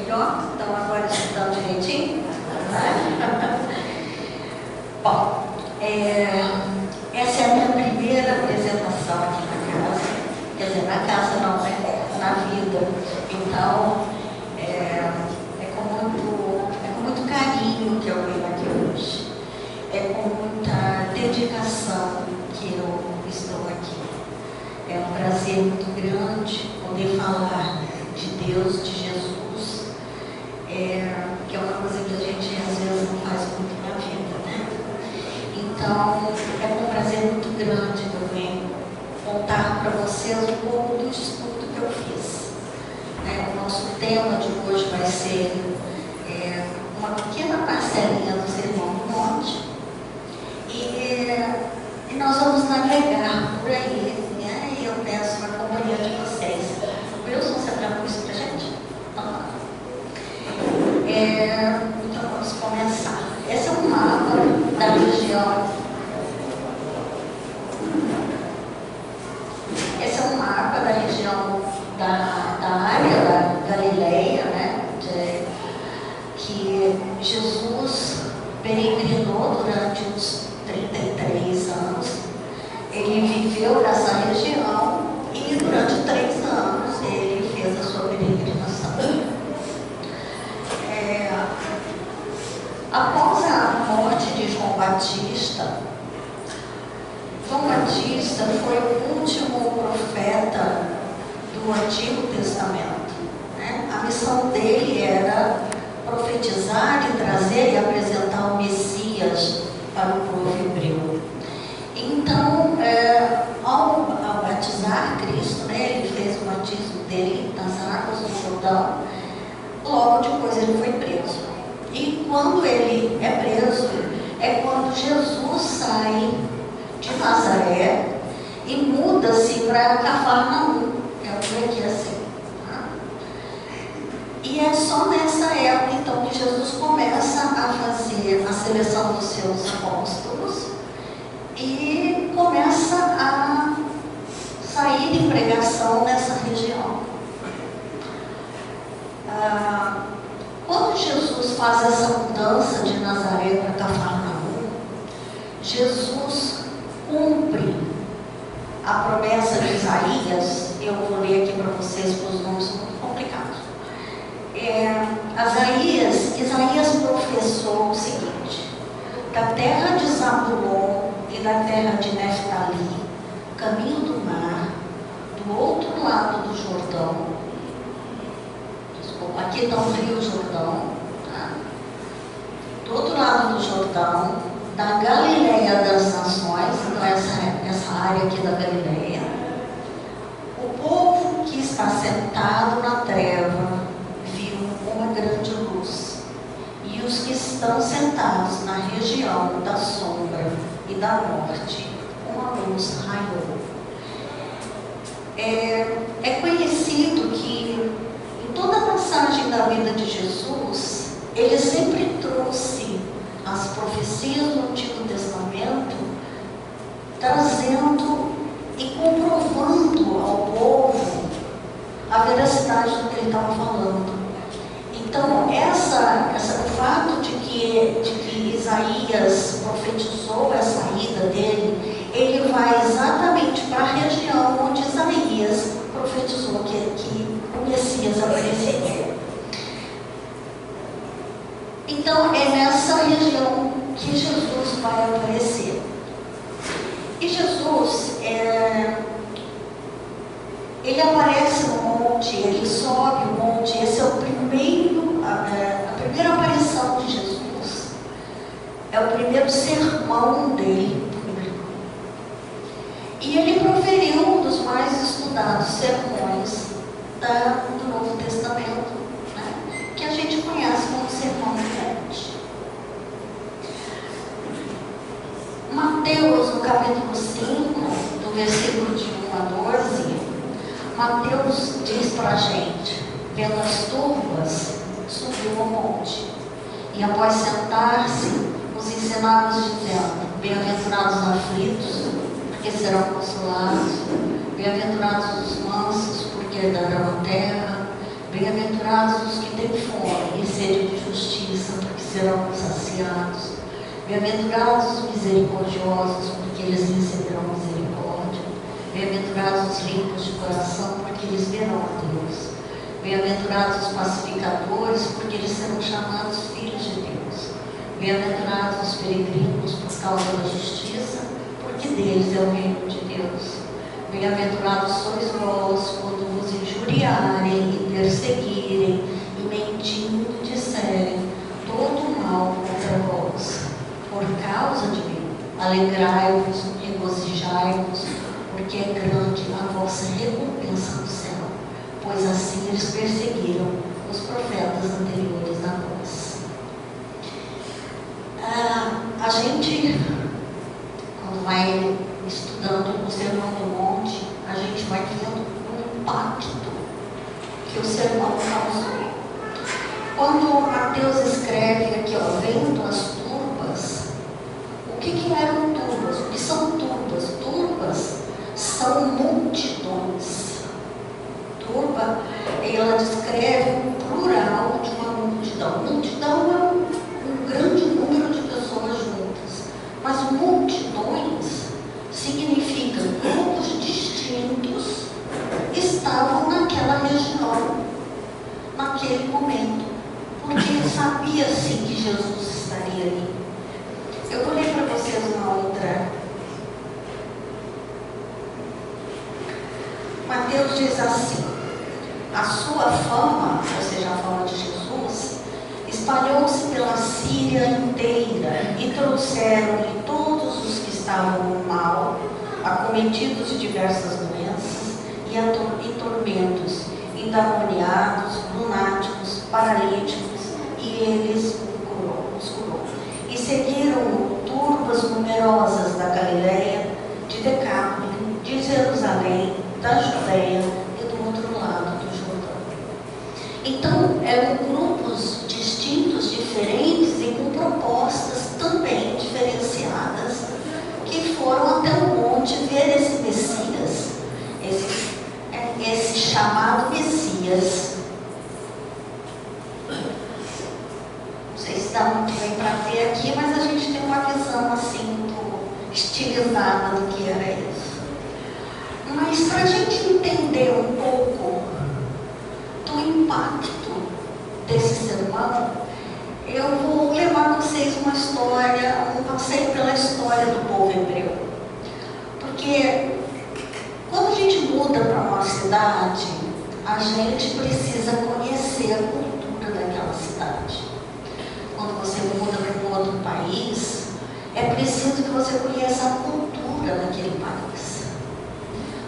melhor? Estão agora escutando direitinho? Bom, essa é a minha primeira apresentação aqui na casa. Quer dizer, na casa não, na vida. Então, é com muito carinho que eu venho aqui hoje. É com muita dedicação que eu estou aqui. É um prazer muito grande poder falar de Deus, de Jesus, que é uma coisa que a gente às vezes não faz muito na vida, né? Então, é com um prazer muito grande que eu venho contar para vocês um pouco do estudo que eu fiz. O nosso tema de hoje vai ser uma pequena parcelinha do Sermão do Monte, e nós vamos navegar por aí, né? E eu peço a companhia de vocês. Wilson, você travou isso para a gente? Então vamos começar. Esse é um mapa da região. Esse é um mapa da região da área da Galileia, né? Que Jesus peregrinou durante uns 33 anos. Ele viveu nessa região e durante 3 anos ele fez a sua peregrinação. Após a morte de João Batista foi o último profeta do Antigo Testamento, né? A missão dele era profetizar e trazer e apresentar o Messias para o povo hebreu. Então, ao batizar Cristo, né, ele fez o batismo dele nas águas do Jordão. Logo depois ele foi preso. E quando ele é preso, é quando Jesus sai de Nazaré e muda-se para Cafarnaum, que é por aqui assim. E é só nessa época, então, que Jesus começa a fazer a seleção dos seus apóstolos e começa a sair em pregação nessa região. Quando Jesus faz essa mudança de Nazaré para Cafarnaum, Jesus cumpre a promessa de Isaías. Eu vou ler aqui para vocês, porque os nomes são muito complicados. Isaías professou o seguinte: da terra de Zabulon e da terra de Neftali, caminho do mar, do outro lado do Jordão. Desculpa, aqui está o Rio Jordão, tá? Do outro lado do Jordão, da Galileia das Nações, então essa área aqui da Galileia, o povo que está sentado na treva viu uma grande luz, e os que estão sentados na região da sombra e da morte, uma luz raiou. É conhecido que em toda a passagem da vida de Jesus, ele sempre trouxe as profecias do Antigo Testamento, trazendo e comprovando ao povo a veracidade do que ele estava falando. Então, o fato de que Isaías profetizou a saída dele, ele vai exatamente para a região onde Isaías profetizou que o Messias apareceria. Então, é nessa região que Jesus vai aparecer. E Jesus, ele aparece no monte, ele sobe o monte. Esse é a primeira aparição de Jesus. É o primeiro sermão dele público. E ele proferiu um dos mais estudados sermões do Novo Testamento, né, que a gente conhece como Sermão do Monte. Mateus, no capítulo 5, do versículo de 1 a 12, Mateus diz para a gente: vendo as turmas, subiu ao monte, e após sentar-se, os ensinava dizendo: bem-aventurados os aflitos, porque serão consolados; bem-aventurados os mansos, porque herdarão a terra; Bem-aventurados os que têm fome e sede de justiça, porque serão saciados. Bem-aventurados os misericordiosos, porque eles receberão misericórdia. Bem-aventurados os limpos de coração, porque eles verão a Deus. Bem-aventurados os pacificadores, porque eles serão chamados filhos de Deus. Bem-aventurados os peregrinos por causa da justiça, porque deles é o reino de Deus. Bem-aventurados sois vós, quando vos injuriarem e perseguirem, e mentindo disserem todo mal contra vós. Por causa de mim, alegrai-vos, regozijai-vos, porque é grande a vossa recompensa no céu, pois assim eles perseguiram os profetas anteriores a vós. A gente, quando vai estudando o Sermão do Monte, a gente vai vendo o impacto que o sermão causou. Quando Mateus escreve aqui, vendo as turbas, o que eram turbas? O que são turbas? Turbas são multidões. Turba, ela descreve um plural de uma multidão. Multidão é um grande número de pessoas juntas, mas multidões significa grupos distintos estavam naquela região, naquele momento, porque sabia-se que Jesus estaria ali. Eu vou ler para vocês uma outra. Mateus diz assim: a sua fama, ou seja, a fama de Jesus, espalhou-se pela Síria inteira, e trouxeram-lhe todos os que estavam no mal, acometidos de diversas doenças e tormentos, endemoniados, lunáticos, paralíticos, e eles os curou. E seguiram turbas numerosas da Galileia, de Decápoli, de Jerusalém, da Judéia e do outro lado do Jordão. Então, eram grupos distintos, diferentes e com propostas também diferenciadas, que foram até o monte ver esse Messias, esse chamado Messias. Não sei se dá muito bem para ver aqui, mas a gente tem uma visão assim, muito estilizada do que era isso. Mas para a gente entender um pouco do impacto desse sermão, eu vou levar vocês uma história, um passeio pela história do povo hebreu. Porque quando a gente muda para uma cidade, a gente precisa conhecer a cultura daquela cidade. Quando você muda para um outro país, é preciso que você conheça a cultura daquele país.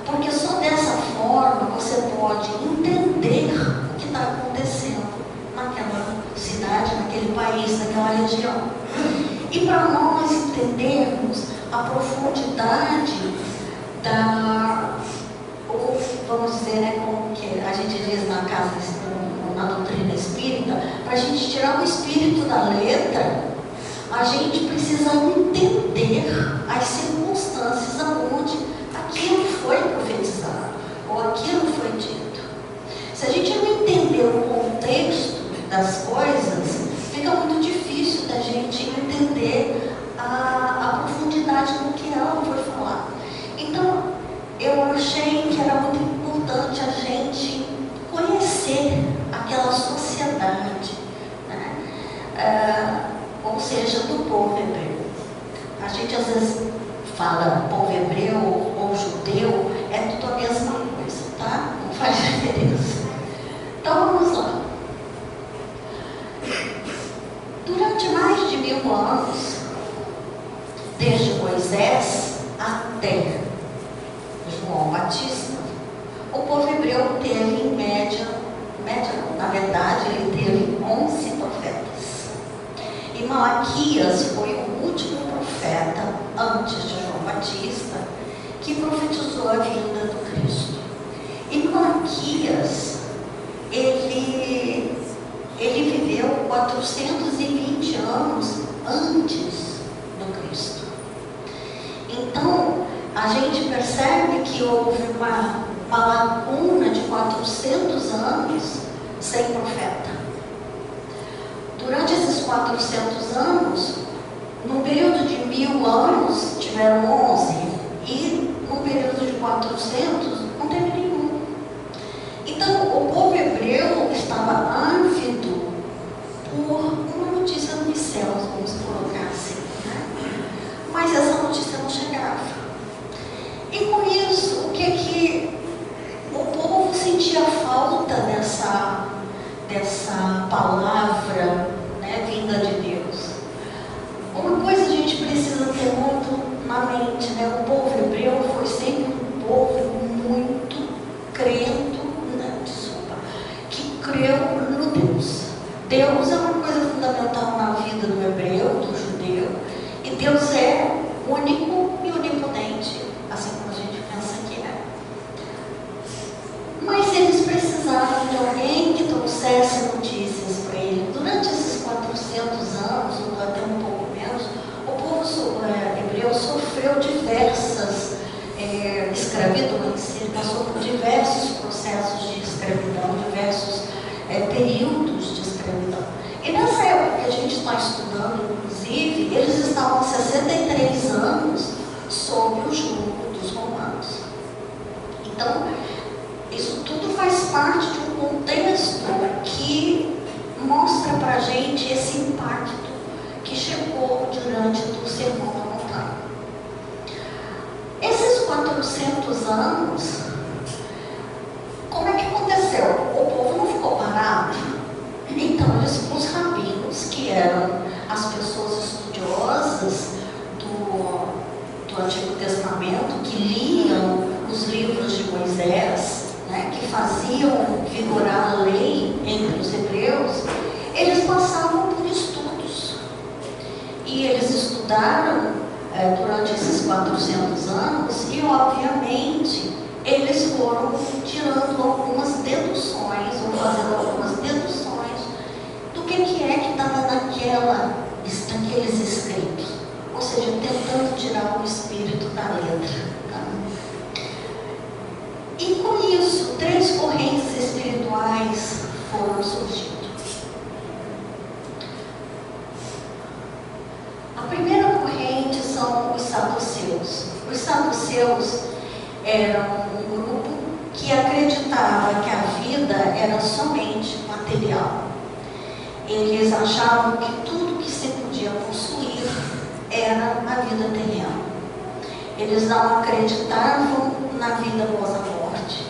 Porque só dessa forma você pode entender o que está acontecendo naquela cidade, naquele país, naquela região. E para nós entendermos a profundidade ou vamos dizer, como que a gente diz na doutrina espírita, para a gente tirar o espírito da letra, a gente precisa entender as circunstâncias aonde aquilo foi profetizado, ou aquilo foi dito. Se a gente não entender o contexto das coisas, fica muito difícil da gente entender a profundidade do que ela foi falar. Então, eu achei que era muito importante a gente conhecer aquela sociedade, né? Ou seja, do povo hebreu. A gente às vezes fala povo hebreu ou judeu, é tudo a mesma coisa, tá? Não faz diferença. Então vamos lá. Durante mais de 1000 anos, desde Moisés até João Batista, o povo hebreu teve em média não, na verdade ele teve 11 profetas. E Malaquias foi o último profeta, antes de João Batista, que profetizou a vinda do Cristo. E Malaquias, ele viveu 420 anos antes do Cristo. Então, a gente percebe que houve uma lacuna de 400 anos sem profeta. Durante esses 400 anos, num período de 1000 anos, tiveram 11, e num período de 400, não teve nenhum. Então, o povo hebreu estava ávido por uma notícia dos céus, vamos colocar assim, né? Mas essa notícia não chegava. E com isso, o que o povo sentia falta dessa palavra, né, vinda de Deus? Uma coisa a gente precisa ter muito na mente, né? O povo hebreu foi sempre um povo muito crendo, que creu no Deus. Deus é uma coisa fundamental na vida do hebreu, do judeu, e Deus é único e onipotente, assim como a gente pensa que é. Mas eles precisavam de alguém que trouxesse notícias para ele. Durante esses 400 anos, ou até um pouco menos, o povo hebreu sofreu diversas escravidões. Ele passou por diversos processos de escravidão, diversos períodos de escravidão. E nessa época que a gente está estudando, inclusive, eles estavam há 63 anos sob o jugo dos romanos. Então, isso tudo faz parte de um contexto que mostra para a gente esse impacto que chegou durante o Sermão da Montanha. Esses 400 anos, como é que aconteceu? O povo não ficou parado. Então, os rabinos, que eram as pessoas estudiosas do Antigo Testamento, que liam os livros de Moisés, né, que faziam vigorar a lei entre os hebreus, eles passavam por estudos. E eles estudaram durante esses 400 anos e, obviamente, eles foram tirando algumas deduções, ou fazendo algumas deduções do que é que estava naqueles escritos. Ou seja, tentando tirar o espírito da letra. Tá? E com isso, 3 correntes espirituais foram surgindo. A primeira corrente são os saduceus. Os saduceus eram um grupo que acreditava que a vida era somente material. Eles achavam que tudo que se podia possuir era a vida terrena. Eles não acreditavam na vida após a morte.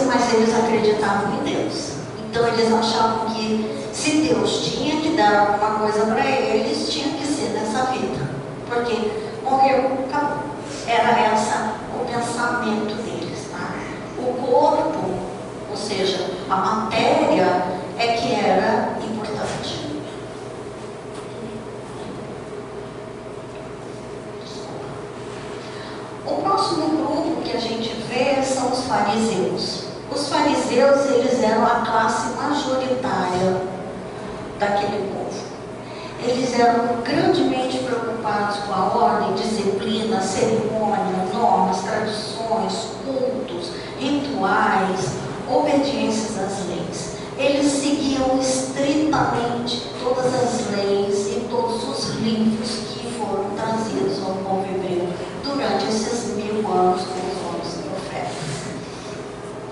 Mas eles acreditavam em Deus. Então eles achavam que se Deus tinha que dar alguma coisa para eles, tinha que ser nessa vida. Porque morreu, acabou. Era o pensamento deles. Tá? O corpo, ou seja, a matéria, é que era importante. O próximo grupo que a gente vê são os fariseus. Os fariseus, eles eram a classe majoritária daquele povo. Eles eram grandemente preocupados com a ordem, disciplina, cerimônia, normas, tradições, cultos, rituais, obediências às leis. Eles seguiam estritamente todas as leis e todos os livros que foram trazidos ao povo hebreu durante esses 1000 anos com os profetas.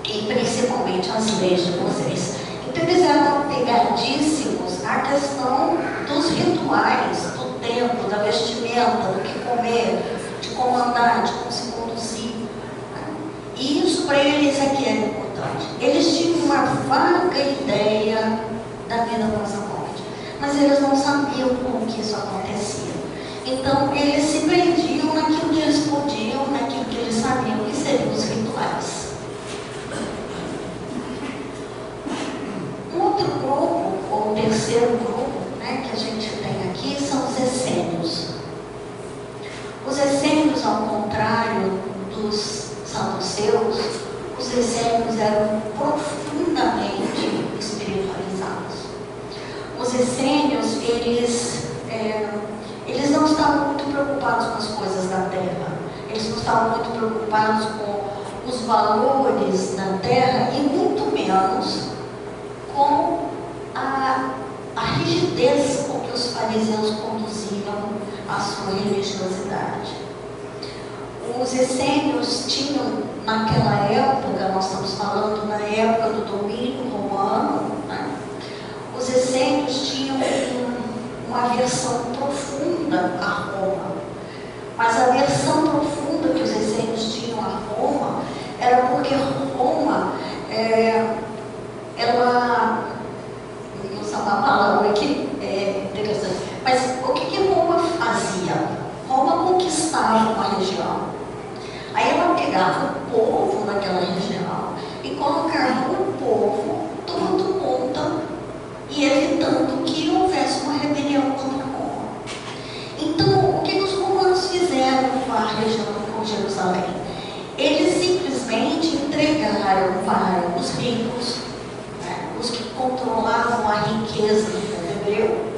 E principalmente as leis de Moisés. Então eles eram apegadíssimos à questão dos rituais, do templo, da vestimenta, do que comer, de comandar, de como se conduzir. E isso para eles é que era importante. Eles tinham uma vaga ideia da vida após a morte, mas eles não sabiam como que isso acontecia. Então eles se prendiam naquilo que eles podiam, naquilo que eles sabiam que seriam os rituais. Um outro grupo, ou o terceiro grupo, né, que a gente tem aqui, são os essênios. Os essênios, ao contrário dos saduceus, os essênios eram profundamente espiritualizados. Os essênios, eles não estavam muito preocupados com as coisas da terra. Eles não estavam muito preocupados com os valores da terra e muito menos fariseus conduziam a sua religiosidade. Os essênios tinham, naquela época, nós estamos falando na época do domínio romano, né? Os essênios tinham uma aversão profunda a Roma. Mas a aversão profunda que os essênios tinham a Roma era porque Roma, ela, vou usar uma palavra aqui, interessante, mas o que Roma fazia? Roma conquistava uma região. Aí ela pegava o povo naquela região e colocava o povo tomando conta e evitando que houvesse uma rebelião contra Roma. Então, o que os romanos fizeram com a região, com Jerusalém? Eles simplesmente entregaram para os ricos, né, os que controlavam a riqueza do povo hebreu,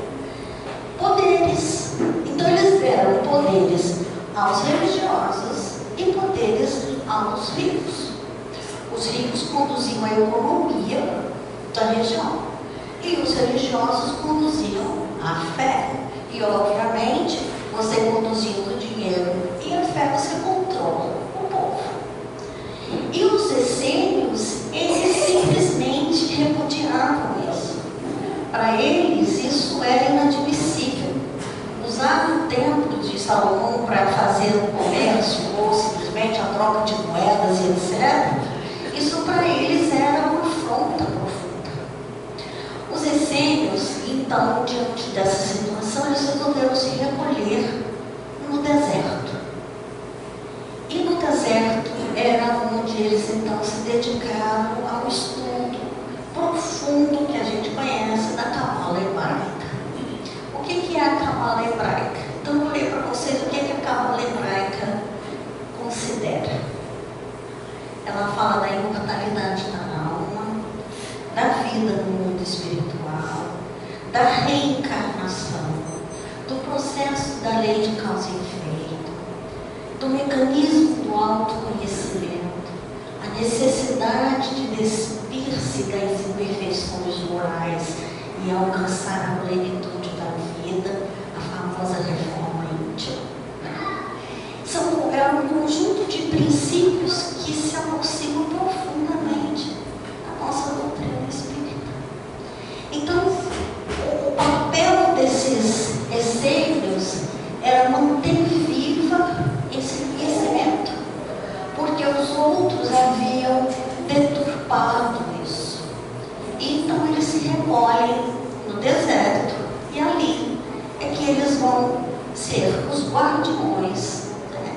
poderes. Então, eles deram poderes aos religiosos e poderes aos ricos. Os ricos conduziam a economia da região e os religiosos conduziam a fé. E, obviamente, você conduzindo o dinheiro e a fé, você controla o povo. E os essênios, eles simplesmente repudiavam isso. Para eles, isso era inadmissível. Usar o templo de Salomão para fazer o comércio, ou simplesmente a troca de moedas e etc., isso para eles era uma afronta profunda. Os essênios, então, diante dessa situação, eles resolveram se recolher no deserto. E no deserto era onde eles então se dedicaram ao estudo profundo que a gente conhece da Cabala hebraica. O que é a Cabala hebraica? Então, eu vou ler para vocês o que a Cabala hebraica considera. Ela fala da imortalidade da alma, da vida no mundo espiritual, da reencarnação, do processo da lei de causa e efeito, do mecanismo do autoconhecimento, a necessidade de despir-se das imperfeições morais e alcançar a plenitude da vida, a famosa reforma íntima. É um conjunto de princípios que se aproximam profundamente da nossa doutrina espírita. Então, o papel desses essênios era manter viva esse conhecimento, porque os outros haviam deturpado isso. Então, eles se recolhem no deserto e ali é que eles vão ser os guardiões, né,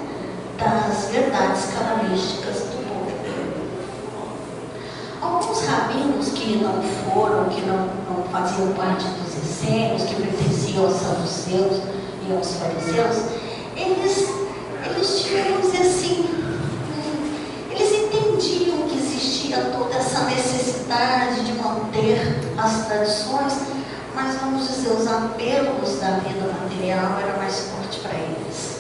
das verdades cabalísticas do povo. Alguns rabinos que não foram, que não faziam parte dos essênios, que pertenciam aos saduceus e aos fariseus, eles tinham, vamos dizer assim, eles entendiam que existia toda essa necessidade de manter as tradições, mas, vamos dizer, os apelos da vida material eram mais fortes para eles.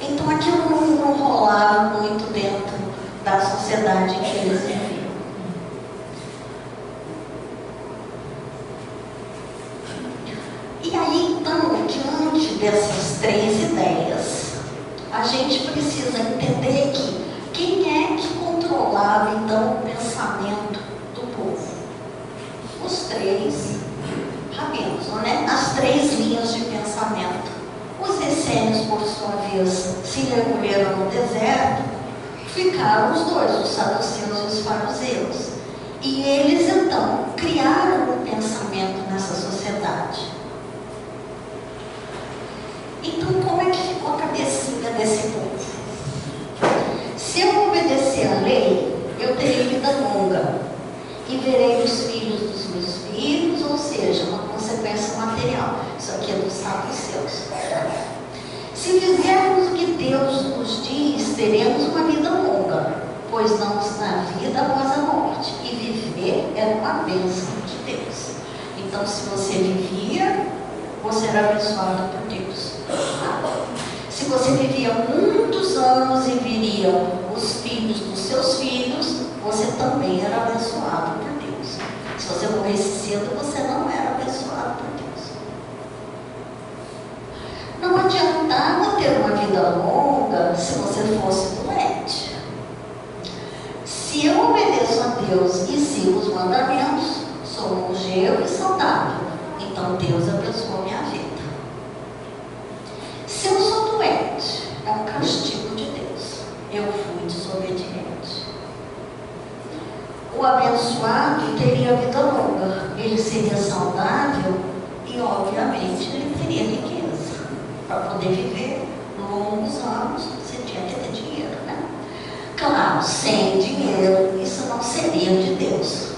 Então, aquilo não rolava muito dentro da sociedade em que eles viviam. E aí, então, diante dessas três ideias, a gente precisa entender que quem é que controlava, então, o pensamento do povo? Os três rabinos, né? As três linhas de pensamento. Os essênios, por sua vez, se recolheram no deserto, ficaram os dois, os saduceus e os fariseus. E eles, então, criaram um pensamento nessa sociedade. Então, como é que ficou a cabecinha desse povo? Se eu obedecer a lei, eu terei vida longa e verei os filhos dos meus filhos, ou seja, uma consequência material. Isso aqui é dos saduceus. Se fizermos o que Deus nos diz, teremos uma vida longa, pois não está vida após a morte, e viver é uma bênção de Deus. Então, se você vivia, você era abençoado por Deus. Se você vivia muitos anos e viria os filhos dos seus filhos, você também era abençoado por Deus. Se você morresse cedo, você não era abençoado por Deus. ter uma vida longa se você fosse doente. Se eu obedeço a Deus e sigo os mandamentos, sou longevo e saudável. Então Deus abençoa a minha vida. Se eu sou doente, é um castigo de Deus. Eu fui desobediente. O abençoado teria vida longa. Ele seria saudável e, obviamente, ele teria riqueza. Para poder viver longos anos, você tinha que ter dinheiro, né? Claro, sem dinheiro, isso não seria de Deus.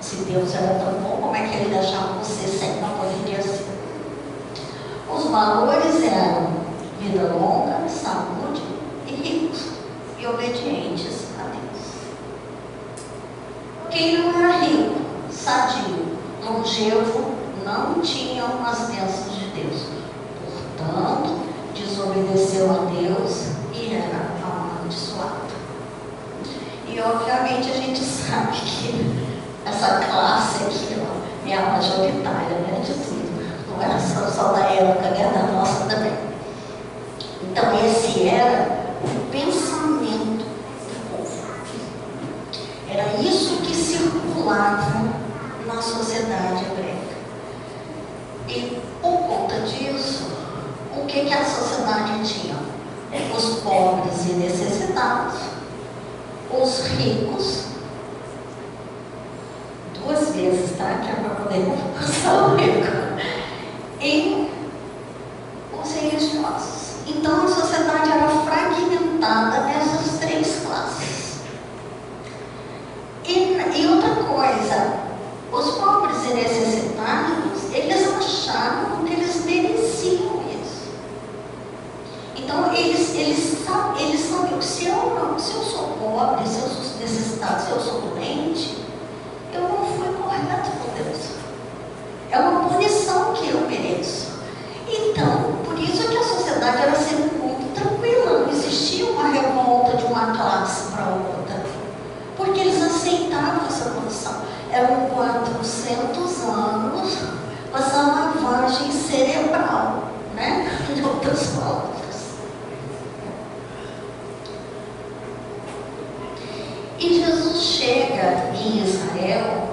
Se Deus era tão bom, como é que ele deixava você sem? Não poderia ser. Os valores eram vida longa, saúde e ricos e obedientes a Deus. Quem não era rico, sadio, longevo, não tinham as bênçãos de Deus. Portanto, desobedeceu a Deus e era amaldiçoado. E obviamente a gente sabe que essa classe aqui é a majoritária, né, de tudo. Não era só da época, né, da nossa também. Então esse era o pensamento do povo. Era isso que circulava na sociedade hebreia. E por conta disso, o que a sociedade tinha? Os pobres e necessitados, os ricos, duas vezes, tá? Que é para poder passar o rico, e os religiosos. Então a sociedade era fragmentada nessas três classes. E outra coisa, os pobres e necessitados, eles achavam que eles mereciam isso. Então eles sabiam que se eu sou pobre, se eu sou necessitado, se eu sou doente, eu não fui correto com Deus. É uma punição que eu mereço. Então, por isso que a sociedade era sempre muito tranquila, não existia uma revolta de uma classe para outra, porque eles aceitavam essa condição. Eram 400 anos com essa lavagem cerebral, né? De outras palavras. E Jesus chega em Israel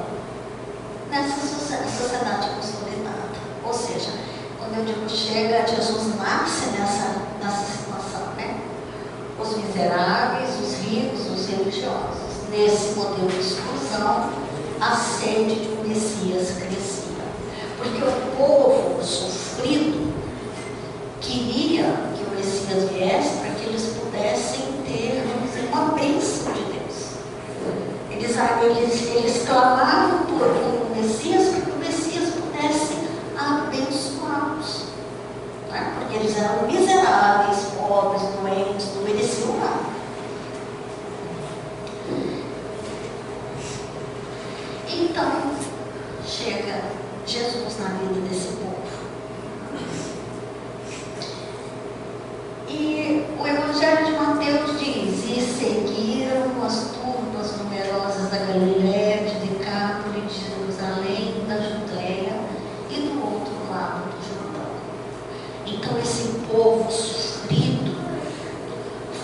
nessa sociedade consolidada. Ou seja, quando eu digo chega, Jesus nasce nessa situação, né? Os miseráveis, os ricos, os religiosos. Nesse modelo de exclusão, a sede de um Messias crescia. Porque o povo sofrido queria que o Messias viesse para que eles pudessem ter, vamos dizer, uma bênção de Deus. Eles clamavam por um Messias para que o Messias pudesse abençoá-los. Né? Porque eles eram miseráveis, pobres, doentes, não mereciam nada. Então, chega Jesus na vida desse povo. E o Evangelho de Mateus diz: e seguiram as turbas numerosas da Galiléia, de Decápolis, de Jerusalém, da Judéia e do outro lado do Jordão. Então esse povo sofrido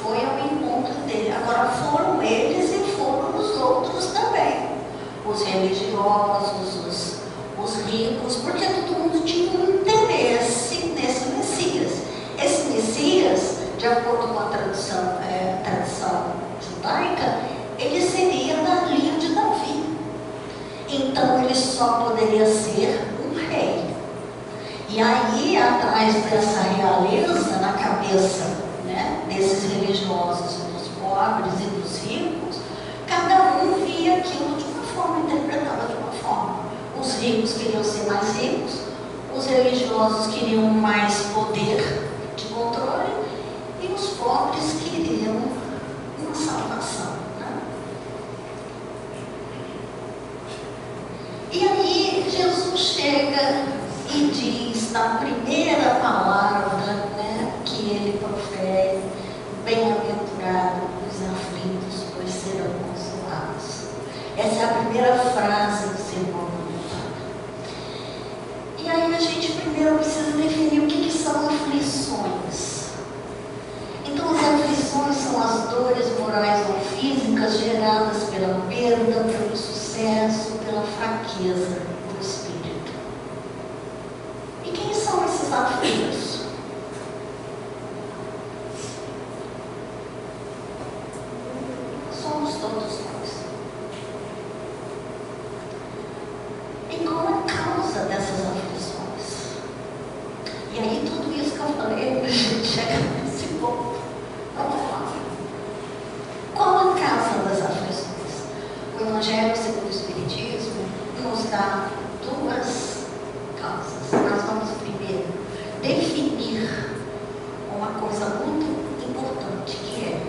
foi ao encontro dele. Agora foram eles e foram os outros também. Os religiosos, os ricos, porque todo mundo tinha um interesse nesse Messias. Esse Messias, de acordo com a tradição judaica, ele seria da linha de Davi. Então ele só poderia ser um rei. E aí, atrás dessa realeza, na cabeça, né, desses religiosos, dos pobres e dos ricos, cada um via aquilo de uma forma, interpretava de uma forma. Os ricos queriam ser mais ricos, os religiosos queriam mais poder de controle e os pobres queriam uma salvação. Né? E aí Jesus chega e diz na primeira palavra, né, que ele profere: bem-aventurado os aflitos, pois serão consolados. Essa é a primeira frase do sermão voluntário. E aí a gente primeiro precisa definir o que são aflições. aflições são as dores morais ou físicas geradas pela perda, pelo sucesso, pela fraqueza do espírito. E quem são esses aflitos? Somos todos nós. E qual a causa dessas aflições? E aí tudo isso que eu falei, para a gente chegar nesse ponto. Vamos lá. Qual a causa das aflições? O Evangelho segundo o Espiritismo nos dá duas causas. Nós vamos primeiro definir uma coisa muito importante, que é: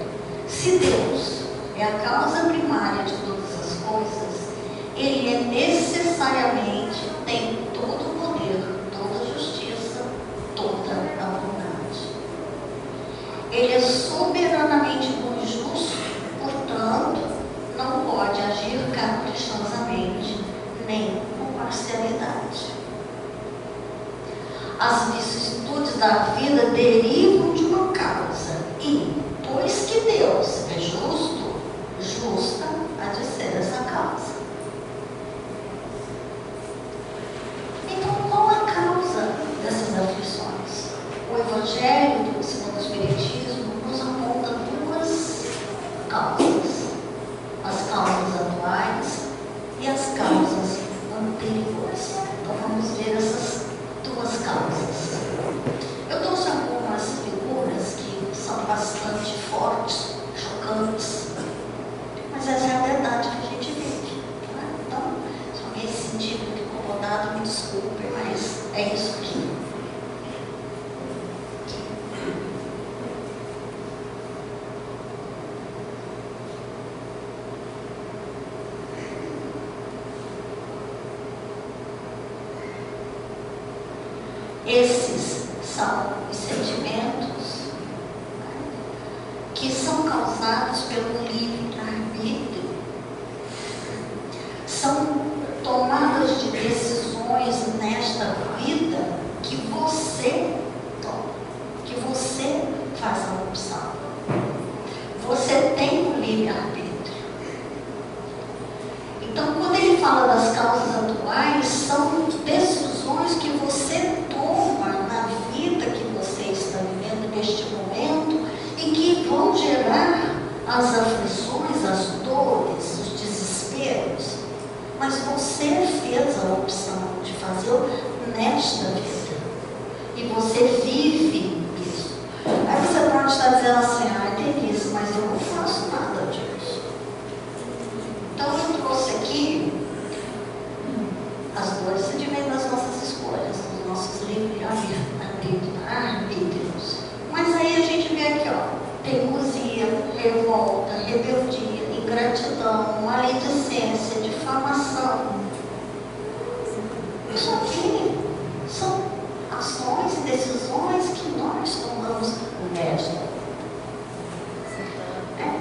se Deus é a causa primária de todas as coisas, Ele é necessariamente, tem todo o poder, toda a justiça, toda a bondade. Ele é soberanamente bom e justo, portanto, não pode agir caprichosamente, nem com parcialidade. As vicissitudes da vida derivam de uma causa, e, pois que Deus é justo, justa há de ser essa causa. Então, qual a causa dessas aflições? O Evangelho segundo o Espiritismo nos aponta duas causas: as causas atuais e as causas anteriores. Então vamos ver essas duas causas. Eu trouxe algumas figuras que são bastante fortes, chocantes, mas essa é a verdade que a gente vive, né? Então, se alguém se sentir muito incomodado, me desculpe, mas é isso aqui. Esses são os sentimentos, né, que são causados pelo livre-arbítrio. São tomadas de decisões nesta vida que você toma, que você faz a opção. Você tem o livre-arbítrio. Então, quando ele fala das causas atuais, são decisões que você toma na vida que você está vivendo neste momento e que vão gerar as aflições, as dores, os desesperos. Mas você fez a opção de fazê-lo nesta vida. E você vive isso. Aí você pode estar dizendo assim: ah, tem isso, mas eu não faço nada disso. Então eu trouxe aqui as dores advêm das nossas escolhas, dos nossos livre-arbítrios. Mas aí a gente vê aqui, ó, teimosia, revolta, rebeldia, ingratidão, maledicência, difamação. Isso aqui são ações e decisões que nós tomamos nesta.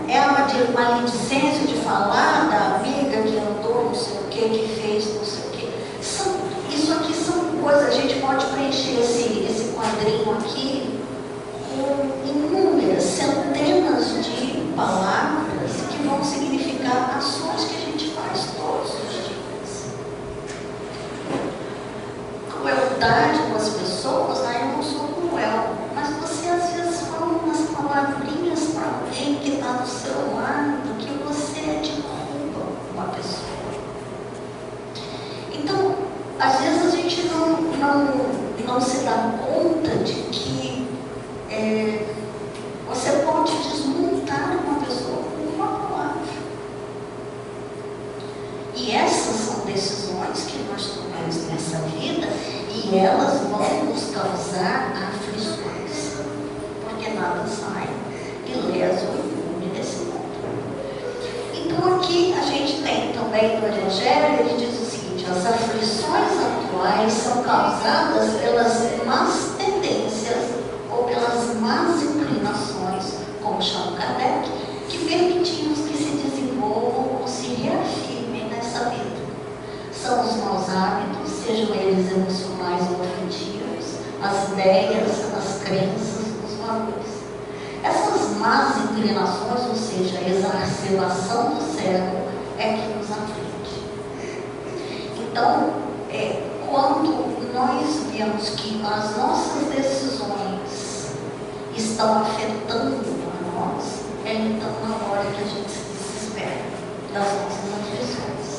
É a maledicência de falar da amiga que andou, não sei o que fez, não sei o que. Isso aqui são coisas, a gente pode preencher esse quadrinho aqui com inúmeras, centenas de palavras que vão significar ações que a gente faz todos os dias. Crueldade com as pessoas, eu não sou cruel, mas você às vezes fala umas palavrinhas para alguém que está do seu lado, que você derruba uma pessoa. Então, às vezes a gente não se dá conta de que você pode desmontar uma pessoa com uma palavra. E essas são decisões que nós tomamos nessa vida e elas vão nos causar aflições, porque nada sai ileso e impune desse mundo. Então aqui a gente tem também no Evangelho, ele diz o seguinte: as aflições atuais são causadas pelas más tendências ou pelas más inclinações, como chama Kardec, que permitimos que se desenvolvam ou se reafirmem nessa vida. São os maus hábitos, sejam eles emocionais ou afetivos, as ideias, as crenças, os valores. Essas más inclinações, ou seja, a exacerbação do cérebro, é que nos aflige. Então, quando nós vemos que as nossas decisões estão afetando a nós, é então na hora que a gente se desespera das nossas aflições.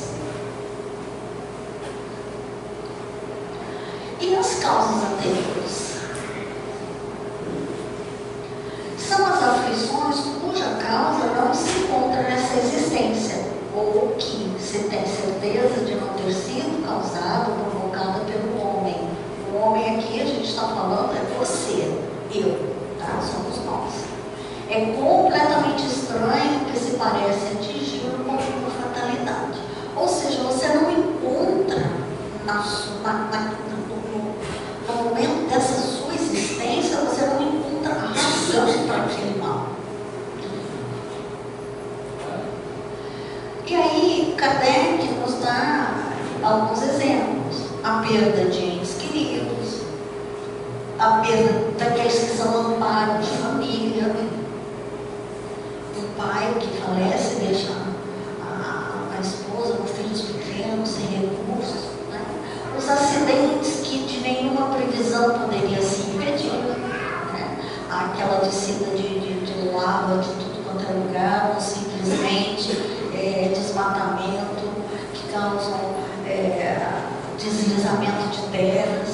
E as causas anteriores? São as aflições cuja causa não se encontra nessa existência, ou que se tem certeza de não ter sido causada ou provocada pelo homem. O homem aqui, a gente está falando, é você, eu, tá? Somos nós. É completamente estranho que se parece atingi-lo como uma fatalidade. Ou seja, você não encontra no momento dessa sua existência, você não encontra a razão para aquele mal. E aí, Kardec nos dá alguns exemplos. A perda de entes queridos, a perda daqueles que são amparo de família, um pai que falece, deixa a esposa com filhos pequenos, sem recursos, né? Os acidentes que de nenhuma previsão poderia se impedir, né? Aquela descida de lava de tudo quanto é lugar, ou simplesmente desmatamento que causam deslizamento de terras,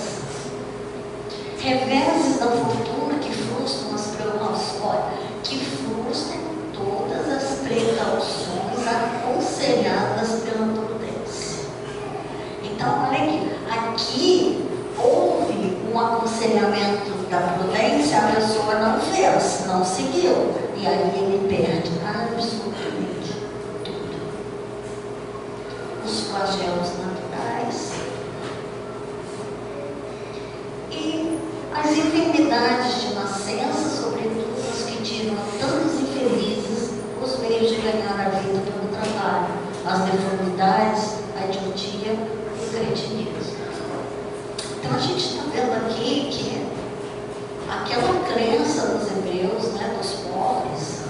reveses da fortuna que frustram as preocupações, que frustram todas as precauções aconselhadas pela prudência. Então, olha aqui houve um aconselhamento da prudência, a pessoa não fez, não seguiu, e aí ele perde absolutamente tudo. Os flagelos naturais e as enfermidades de nascença, sobretudo as que tiram a tantos infelizes os meios de ganhar a vida pelo trabalho, as deformidades, a idiotia e o cretinismo. Então a gente está vendo aqui que aquela crença dos hebreus, né, dos pobres,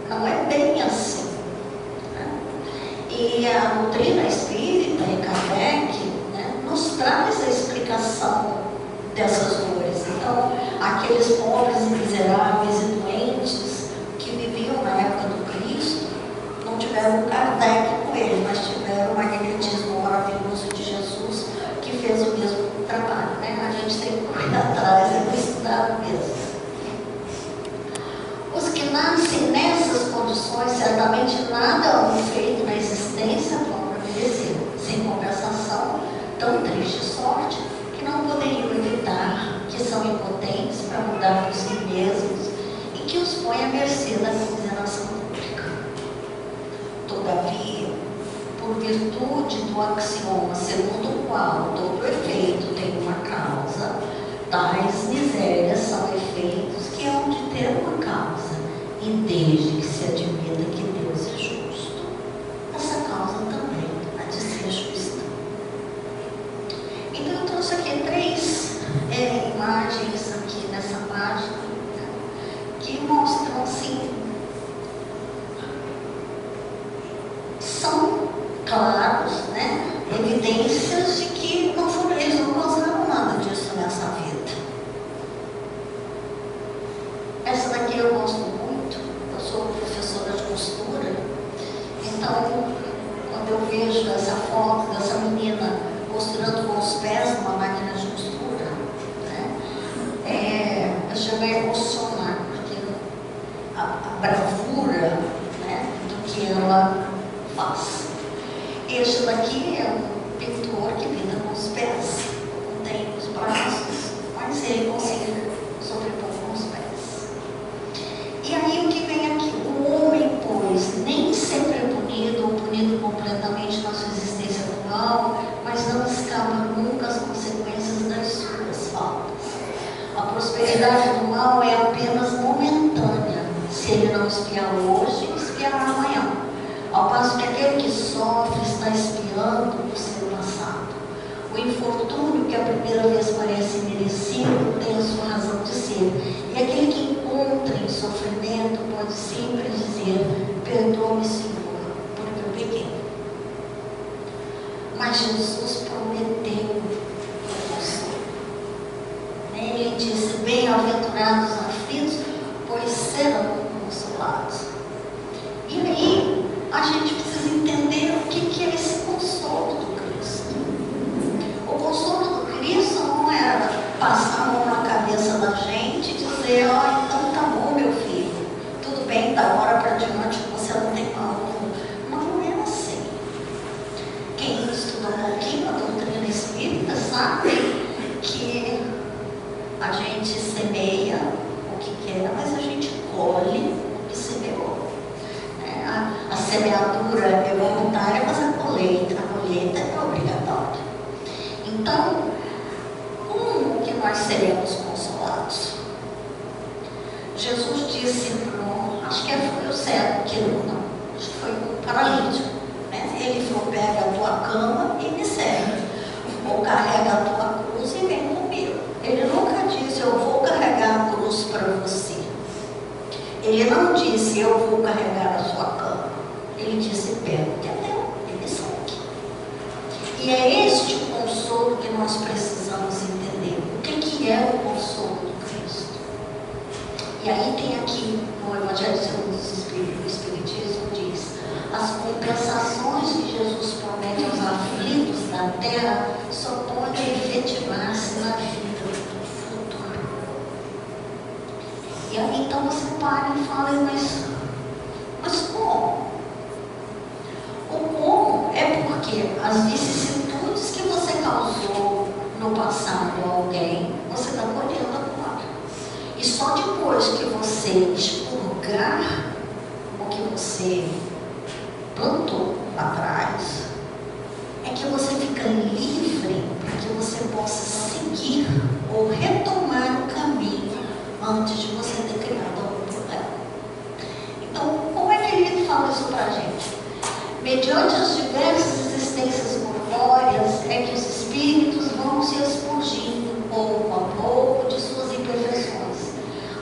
não é bem assim, né? E a doutrina espírita e Kardec, né, nos traz a explicação dessas dores. Então, aqueles pobres e miseráveis e doentes que viviam na época do Cristo, não tiveram Kardec com ele, mas tiveram o magnetismo maravilhoso de Jesus, que fez o mesmo trabalho, né? A gente tem que correr atrás e estudar mesmo. Os que nascem nessas condições, certamente nada hão feito na existência vão merecer, sem compensação, tão triste sorte que não poderiam evitar, que são impotentes para mudar por si mesmos e que os põe à mercê da consideração pública. Todavia, por virtude do axioma segundo o qual todo efeito tem uma causa, tais misérias são efeitos que hão de ter uma causa, e desde que se admita que Deus é justo, essa causa também há de ser justa. Então eu trouxe aqui 3 imagens aqui nessa página, né, que mostram assim, são claros, né, evidências de que eles não causaram nada disso nessa vida. Essa daqui eu gosto muito, eu sou professora de costura, então quando eu vejo essa foto dessa menina costurando com os pés numa máquina de costura, né, eu chego a emocionar, porque a bravura, né, do que ela faz. Este daqui é um pintor que lida com os pés, não tem os braços, mas ele consegue sobrepor com os pés. E aí o que vem aqui? O homem, pois, nem sempre é punido ou punido completamente na sua existência atual, mas não escapa nunca às consequências das suas faltas. A prosperidade do mal é apenas momentânea. Se ele não espiar hoje, espiará amanhã. Ao passo que aquele que sofre está espiando o seu passado. O infortúnio que a primeira vez parece merecido tem a sua razão de ser. E aquele que encontra em sua sofrimento pode sempre dizer: perdoa-me, Senhor, porque eu pequei. Mas Jesus prometeu o consolo. Ele disse: bem-aventurados os aflitos, pois serão consolados. E aí, a gente precisa entender o que é esse consolo do Cristo. O consolo do Cristo não era passar a mão na cabeça da gente e dizer: ó, então tá bom, meu filho, tudo bem, da hora para diante você não tem mal. Não é assim. Quem estuda um pouquinho a doutrina espírita sabe que a gente semeia o que quer, mas a gente colhe o que semeou. A semeadura é voluntária, mas a colheita é obrigatória. Então, como que nós seremos consolados? Jesus disse acho que foi o cego, acho que foi o paralítico, né? Ele falou: pega a tua cama e me segue, ou carrega a tua cruz e vem comigo. Ele nunca disse: eu vou carregar a cruz para você. Ele não disse: eu vou carregar a sua cama. Ele disse: pega o que é teu e me segue. E é este o consolo que nós precisamos entender. O que é o consolo do Cristo? E aí tem aqui no Evangelho segundo o Espiritismo diz: as compensações que Jesus promete aos aflitos da terra só podem efetivar-se na vida futuro. E aí então você para e fala: mas como? O como é porque as vicissitudes que você causou no passado a alguém, você está colhendo agora. E só depois que você expurgar o que você plantou lá atrás, é que você fica livre para que você possa seguir ou retomar o caminho antes de você ter criado algum problema. Então, como é que ele fala isso para a gente? Mediante as diversas existências corpóreas é que os espíritos vão se expurgindo pouco a pouco de suas imperfeições.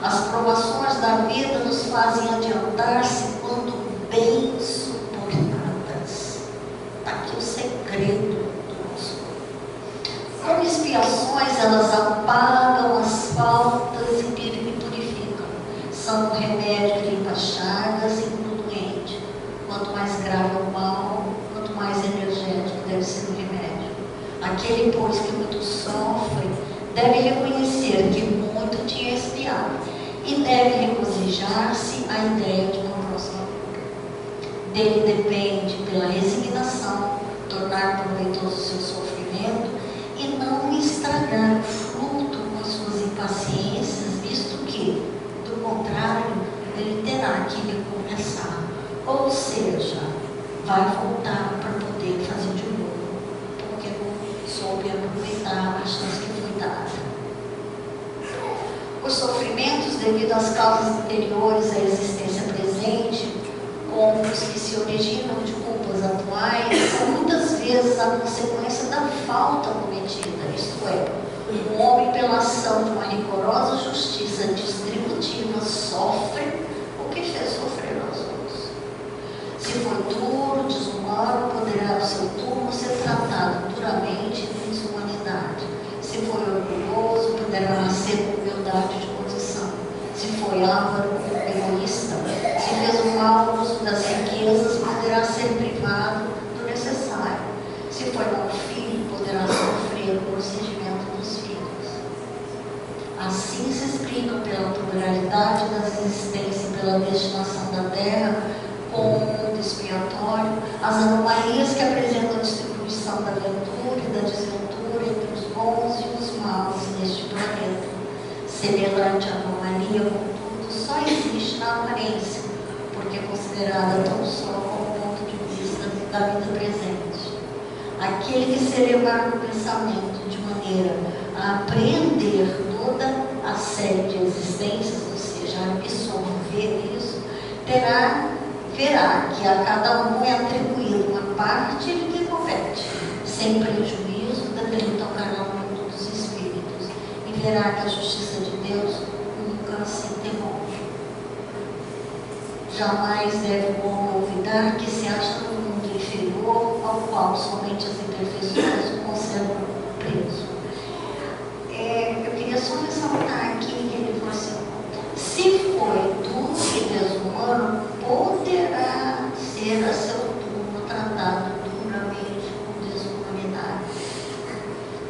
As provações da vida nos fazem adiantar-se quando bem suportadas. Está aqui o segredo do consolo. Com expiações, elas apagam as faltas e purificam. São um remédio que limpa chagas e cura o doente. Quanto mais grave o mal, quanto mais energético deve ser o remédio. Aquele, pois, que muito sofre, deve reconhecer que muito tinha expiado e deve regozijar-se a ideia de uma próxima cura. Dele depende, pela resignação, tornar proveitoso o seu sofrimento e não estragar o fruto com as suas impaciências, visto que, do contrário, ele terá que recomeçar. Ou seja, vai voltar para poder fazer de novo, porque não soube aproveitar a chance que foi dada. Os sofrimentos devido às causas anteriores à existência presente, como os que se originam de culpas atuais, são muitas vezes a consequência da falta cometida, isto é, o homem, pela ação de uma rigorosa justiça distributiva, sofre o que fez sofrer aos outros. Se foi duro, desumano, poderá ao seu turno ser tratado duramente de desumanidade. Se foi orgulhoso, poderá nascer com humildade de posição. Se foi avaro, egoísta, se fez o mau uso das riquezas, poderá ser privado do necessário. Se foi mau filho, poderá sofrer o procedimento dos filhos. Assim se explica pela pluralidade das existências e pela destinação da terra, como um mundo expiatório, as anomalias que apresentam a distribuição da ventura e da desventura entre os bons e os maus neste planeta. Semelhante anomalia, contudo, só existe na aparência, porque é considerada tão só como ponto de vista da vida presente. Aquele que se elevar no pensamento de maneira a apreender toda a série de existências, ou seja, a absorver isso, verá que a cada um é atribuído uma parte de que compete, sem prejuízo daquele tocará o mundo dos espíritos, e verá que a justiça de Deus nunca se interrompe. jamais deve o homem olvidar que se acha no mundo inferior, ao qual somente as imperfeições o conservam preso. Eu queria só ressaltar aqui que ele falou assim: se foi duro e desumano, poderá ser a seu turno tratado duramente com desumanidade.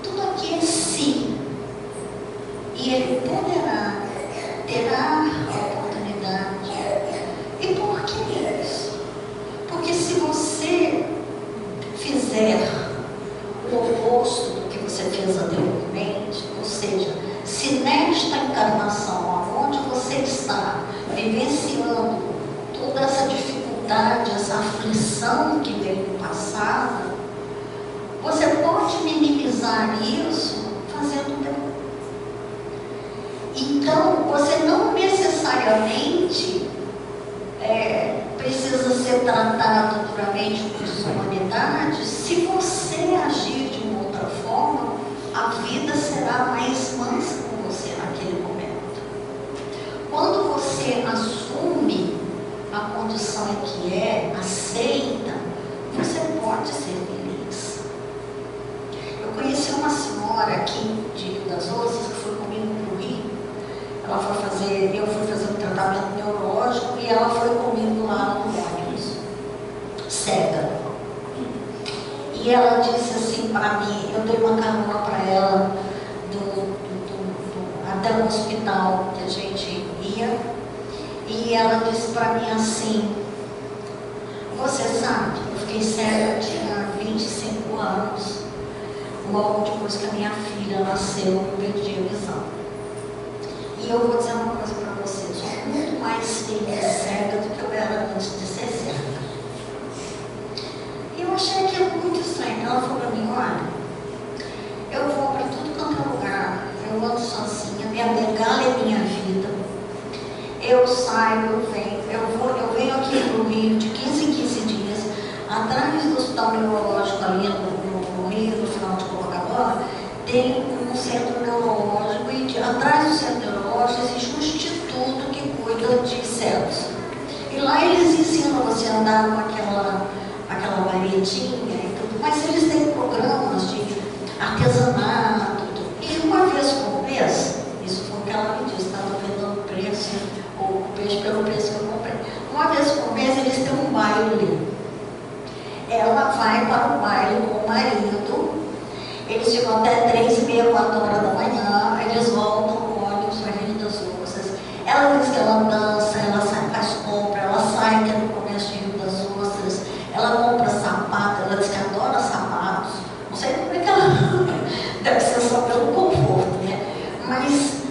Tudo aqui é se. E ele poderá, terá a oportunidade. E por que isso? Porque se você fizer o oposto do que você fez anteriormente, ou seja, se nesta encarnação, onde você está vivenciando toda essa dificuldade, essa aflição que veio no passado, você pode minimizar isso fazendo bem. Então, você não necessariamente precisa ser tratado duramente com desumanidade. Se você agir de uma outra forma, a vida será mais mansa com você naquele momento. Quando você assume a condição em que aceita, você pode ser feliz. Eu conheci uma senhora aqui de Rio das Ostras que foi comigo para o Rio. Ela foi fazer, eu fui fazer um tratamento neurológico e ela foi comigo lá no ônibus, cega. E ela disse assim para mim, eu dei uma carona para ela até o hospital que a gente ia, e ela disse para mim assim: você sabe, eu fiquei cega, tinha 25 anos, logo depois que a minha filha nasceu, eu perdi a visão. E eu vou dizer uma coisa para vocês, eu sou muito mais feliz cega do que eu era antes de ser cega. E eu achei aquilo muito estranho. Ela falou para mim: olha, eu vou para tudo quanto é lugar, eu ando sozinha, minha bengala é minha vida. Eu saio, eu venho aqui no Rio de 15 em 15 dias, atrás do hospital neurológico ali no Rio, no final de Copacabana, tem um centro neurológico e atrás do centro neurológico existe um instituto que cuida de cegos. E lá eles ensinam você a andar com aquela varetinha e tudo, mas eles têm programas de artesanato. E uma vez por mês, isso foi o que ela me disse, estava vendo o preço, o peixe pelo preço que eu comprei. Uma vez por mês eles têm um baile. Ela vai para o baile com o marido. Eles ficam até 3h30, 4 horas da manhã, eles voltam com o ônibus para Rio das Ostras. Ela diz que ela dança, ela sai, faz compra, ela sai que é no comércio de Rio das Ostras, ela compra sapato, ela diz que adora sapatos. Não sei como é que ela deve ser só pelo conforto, né? Mas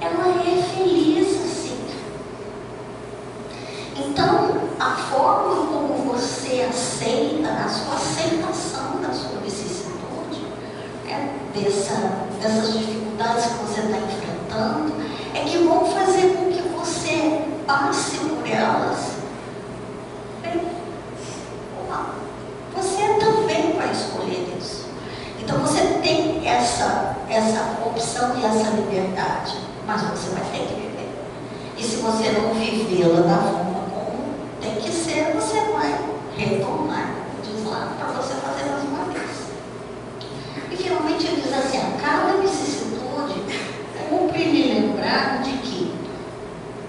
ela é feliz assim. Então, a forma como você aceita, a sua aceitação da sua vicissitude, dessas dificuldades que você está enfrentando, é que vão fazer com que você passe por elas. Você também vai escolher isso. Então você tem essa opção e essa liberdade, mas você vai ter que viver. E se você não vivê-la da forma como tem que ser, você vai retornar, diz lá, para você fazer mais uma vez. E finalmente ele diz assim: a cada vicissitude cumpre lhe lembrar de que,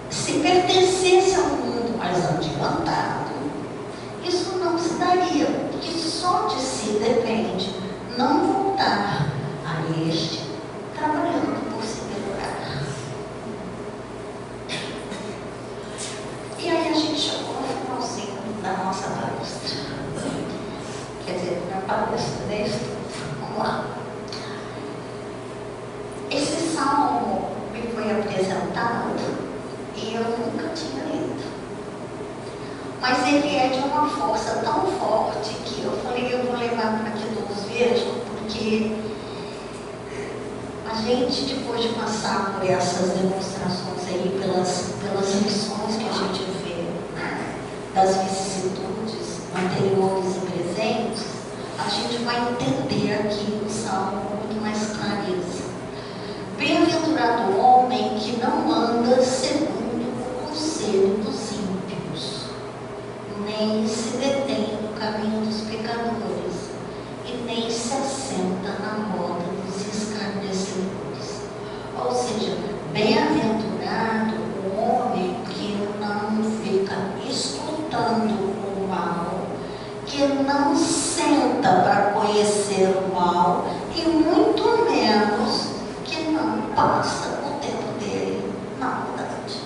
se pertencesse a um mundo mais adiantado, isso não se daria, porque só de si depende não voltar a este trabalhando por se melhorar. E aí a gente chegou no finalzinho da nossa palestra. Quer dizer, na palestra, né? Vamos lá. Esse salmo me foi apresentado e eu nunca tinha lido. Mas ele é de uma força tão forte que eu falei, eu vou levar para que todos vejam, porque a gente, depois de passar por essas demonstrações aí, pelas lições que a gente vê, né, das vicissitudes anteriores e presentes, a gente vai entender aqui o salmo com muito mais clareza. Bem-aventurado o homem que não anda segundo o conselho dos nem se assenta na roda dos escarnecedores. Ou seja, bem-aventurado o homem que não fica escutando o mal, que não senta para conhecer o mal e muito menos que não passa o tempo dele na maldade.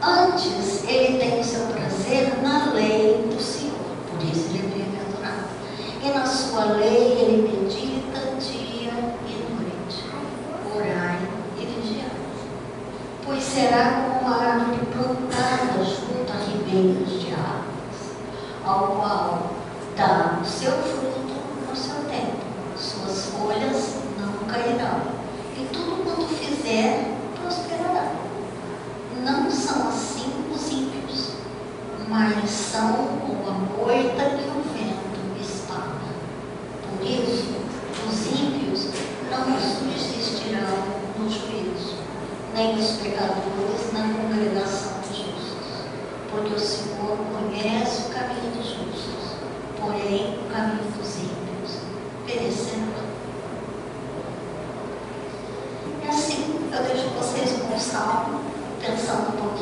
Antes, ele tem o seu prazer na lei do Senhor, por isso ele é bem-aventurado. E na sua lei ele medita dia e noite. Orai e vigiai. Pois será como uma árvore plantada junto a ribeiros de águas, ao qual dá o seu fruto no seu tempo. Suas folhas não cairão, e tudo quanto fizer prosperará. Não são assim os ímpios, mas são como a moita que o vento espalha. Por isso, os ímpios não subsistirão no juízo, nem os pecadores na congregação dos justos. Porque o Senhor conhece o caminho dos justos, porém o caminho dos ímpios perecerá. E assim, eu deixo vocês com o salmo, pensando um pouquinho